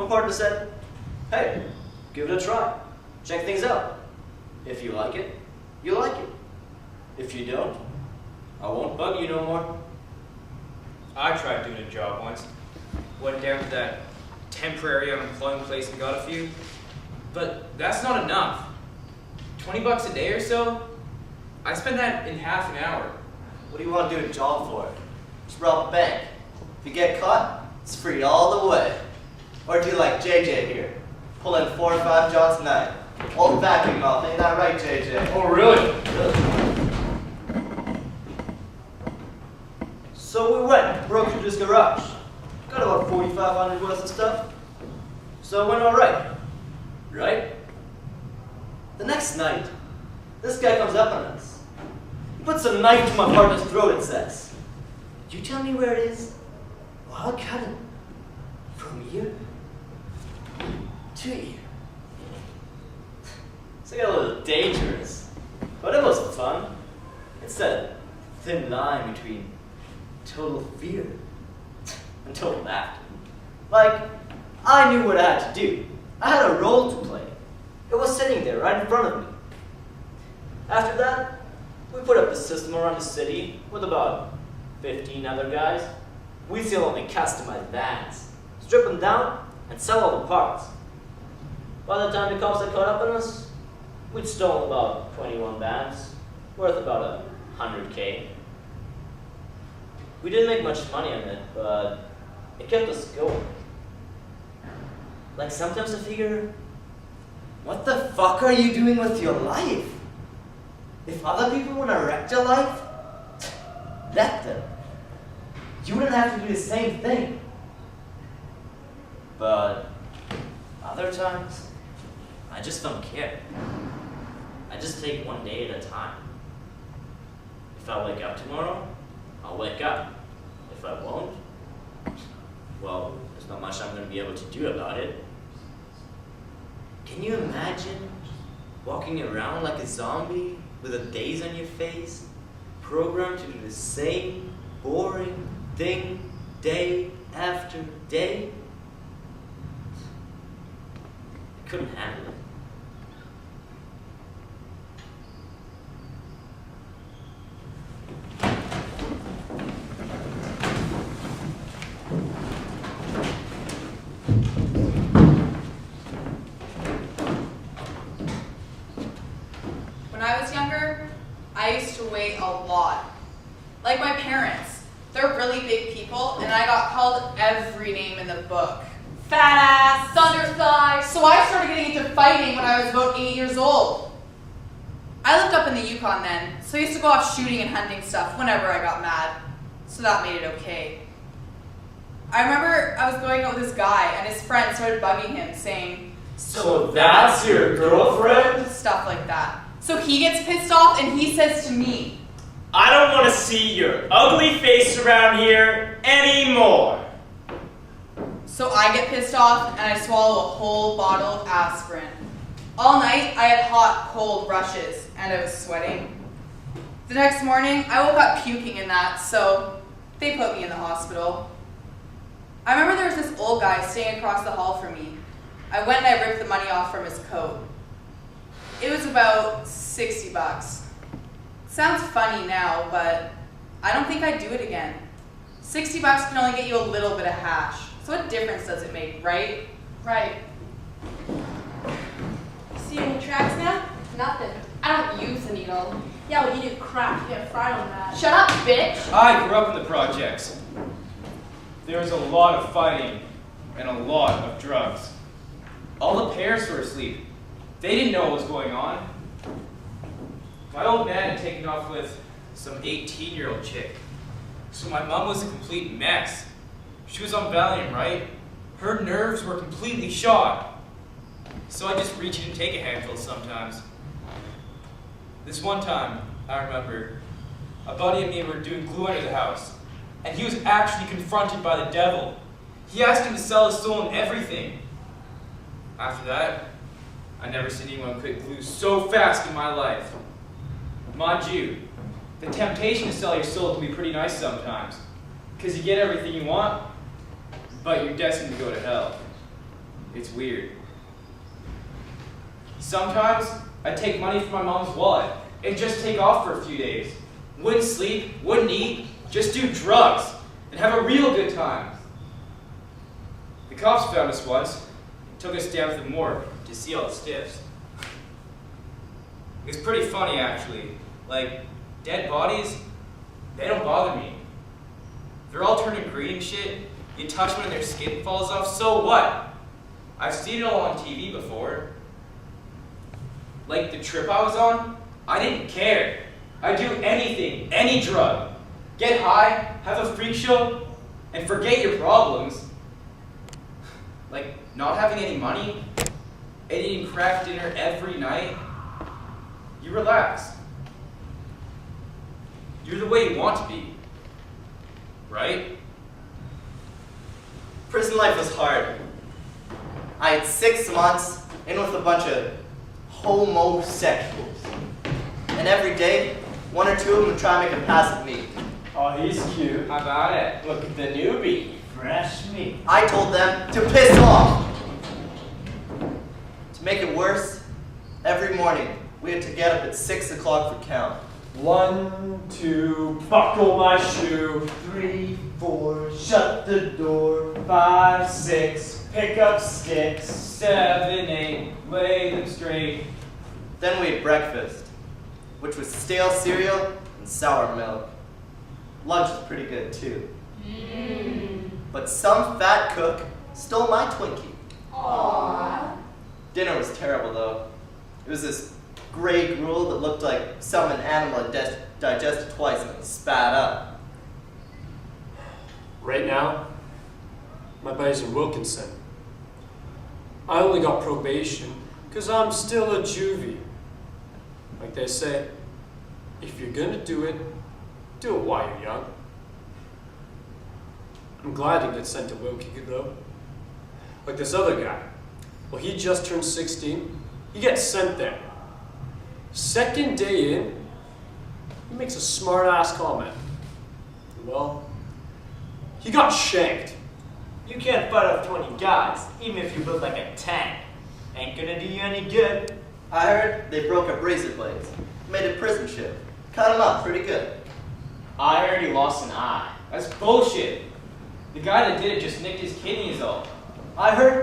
My partner said, hey, give it a try. Check things out. If you like it, you like it. If you don't, I won't bug you no more. I tried doing a job once. Went down to that temporary unemployment place and got a few. But that's not enough. 20 bucks a day or so? I spend that in half an hour. What do you want to do a job for? Just rob a bank. If you get caught, it's free all the way. Or do you like JJ here? Pull in 4 or 5 jobs a night. Old vacuum off, ain't that right, JJ? Oh, really? So we went, broke into his garage. Got about 4,500 worth of stuff. So it went alright. Right? The next night, this guy comes up on us. He puts a knife to my partner's throat and says, "Did you tell me where it is? Well, I'll cut it. From here to here." So it got a little dangerous, but it was fun. It's that thin line between total fear and total laughter. Like, I knew what I had to do. I had a role to play. It was sitting there right in front of me. After that, we put up a system around the city with about 15 other guys. We still only customize vans, strip them down, and sell all the parts. By the time the cops had caught up on us, we'd stolen about 21 vans, worth about $100K. We didn't make much money on it, but it kept us going. Like, sometimes I figure, what the fuck are you doing with your life? If other people want to wreck your life, let them. You wouldn't have to do the same thing. But other times, I just don't care. I just take one day at a time. If I wake up tomorrow, I'll wake up. If I won't, well, there's not much I'm going to be able to do about it. Can you imagine walking around like a zombie with a daze on your face, programmed to do the same boring thing day after day? I couldn't handle it. When I was younger, I used to weigh a lot. Like my parents. They're really big people, and I got called every name in the book. Fat ass, thunder thigh. So I started getting into fighting when I was about 8 years old. I lived up in the Yukon then, so I used to go off shooting and hunting stuff whenever I got mad. So that made it okay. I remember I was going out with this guy, and his friend started bugging him, saying, "So that's your girlfriend?" Stuff like that. So he gets pissed off, and he says to me, "I don't want to see your ugly face around here anymore." So I get pissed off, and I swallow a whole bottle of aspirin. All night, I had hot, cold rushes, and I was sweating. The next morning, I woke up puking in that, so they put me in the hospital. I remember there was this old guy staying across the hall from me. I went and I ripped the money off from his coat. It was about 60 bucks. Sounds funny now, but I don't think I'd do it again. 60 bucks can only get you a little bit of hash. So what difference does it make, right? Right. See any tracks now? Nothing. I don't use the needle. Yeah, well, you do crack. You get fried on that. Shut up, bitch! I grew up in the projects. There was a lot of fighting and a lot of drugs. All the parents were asleep. They didn't know what was going on. My old man had taken off with some 18-year-old chick. So my mom was a complete mess. She was on Valium, right? Her nerves were completely shot. So I just reach in and take a handful sometimes. This one time, I remember, a buddy and me were doing glue under the house, and he was actually confronted by the devil. He asked him to sell his soul and everything. After that, I never seen anyone quit glue so fast in my life. Mind you, the temptation to sell your soul can be pretty nice sometimes, because you get everything you want, but you're destined to go to hell. It's weird. Sometimes I take money from my mom's wallet and just take off for a few days. Wouldn't sleep, wouldn't eat, just do drugs and have a real good time. The cops found us once and took us down to the morgue to see all the stiffs. It's pretty funny, actually. Like, dead bodies, they don't bother me. They're all turning green and shit. You touch one and their skin falls off, so what? I've seen it all on TV before. Like the trip I was on, I didn't care. I'd do anything, any drug. Get high, have a freak show, and forget your problems. Like not having any money, and eating craft dinner every night. You relax. You're the way you want to be. Right? Prison life was hard. I had 6 months in with a bunch of homosexuals. And every day, 1 or 2 of them would try and make a pass at me. Oh, he's cute. How about it? Look at the newbie. Fresh meat. I told them to piss off. To make it worse, every morning we had to get up at 6 o'clock for count. 1, 2, buckle my shoe. 3, 4, shut the door. 5, 6, pick up sticks. 7, 8, lay them straight. Then we ate breakfast, which was stale cereal and sour milk. Lunch was pretty good too. But some fat cook stole my Twinkie. Aww. Dinner was terrible though. It was this gray gruel that looked like some an animal had digested twice and then spat up. Right now, my buddy's in Wilkinson. I only got probation because I'm still a juvie. Like they say, if you're gonna do it while you're young. I'm glad he gets sent to Wilkie though. Like this other guy. Well, he just turned 16. He gets sent there. Second day in, he makes a smart-ass comment. Well, he got shanked. You can't fight off 20 guys, even if you build like a tank. Ain't gonna do you any good. I heard they broke up razor blades, made a prison ship, cut him up pretty good. I heard he lost an eye. That's bullshit. The guy that did it just nicked his kidney is all. I heard